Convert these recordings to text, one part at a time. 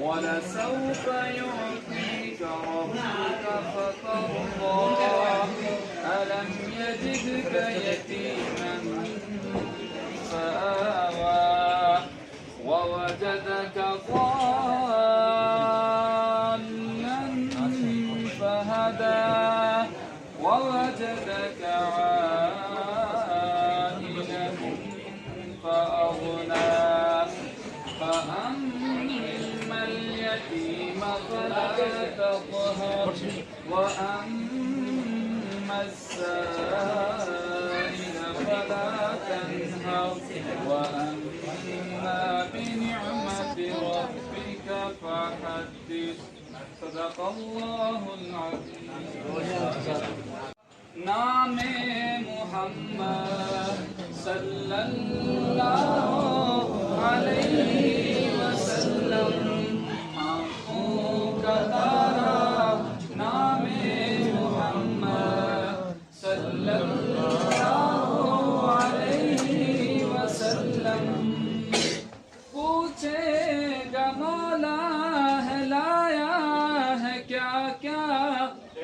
ولسوف يعطيك ربك فترضى ألم يجدك يتيما فآوى ووجدك ضالا فهدى ووجدك عائلا فأغنى فأما اليتيم فلا تقهر وأما السائل فلا تنهر وأما بنعمة ربك فحدث صدق الله العظيم नाम मोहम्मद सल्लल्लाहु अलैहि वसल्लम आँखों का तारा नाम मोहम्मद सल्लल्लाहु अलैहि वसल्लम पूछेगा मौला है लाया है क्या क्या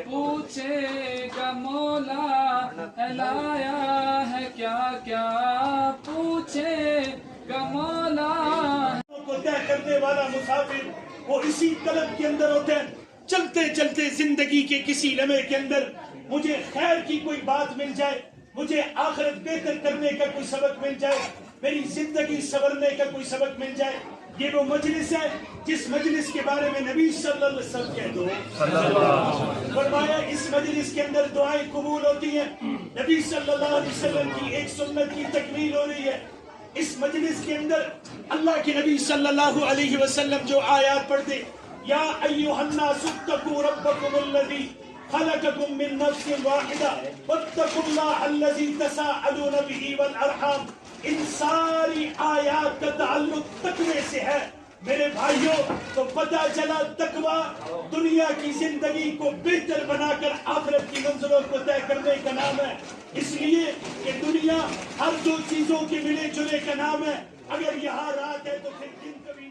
पूछेगा मौला लाया है क्या क्या पूछेगा मौला को तय करने वाला मुसाफिर वो इसी तलब के अंदर होते हैं। चलते चलते जिंदगी के किसी लम्हे के अंदर मुझे खैर की कोई बात मिल जाए, मुझे आखिरत बेहतर करने का कोई सबक मिल जाए, मेरी जिंदगी संवरने का कोई सबक मिल जाए। ये वो मजलिस है जिस मजलिस के बारे में नबी सल्लल्लाहु अलैहि वसल्लम कहते हैं। फरमाया इस मजलिस के अंदर दुआएं कबूल होती हैं। नबी सल्लल्लाहु अलैहि वसल्लम की एक सुन्नत की तकमील हो रही है। इस मजलिस के अंदर अल्लाह के नबी सल्लल्लाहु अलैहि वसल्लम जो आयत पढ़ते, या अय्युहन्नासु इत्तकू रब्बकुमुल्लज़ी खलक़कुम मिन नफ्सिन वाहिदा वत्तकुल्लाहल्लज़ी तसाअलून बिही वल अरहम, इन सारी आयात का ताल्लुक तकवे से है। मेरे भाइयों, तो पता चला तकवा दुनिया की जिंदगी को बेहतर बनाकर आखिरत की मंजिलों को तय करने का नाम है। इसलिए कि दुनिया हर दो चीजों के मिले जुले का नाम है। अगर यहाँ रात है तो फिर दिन कभी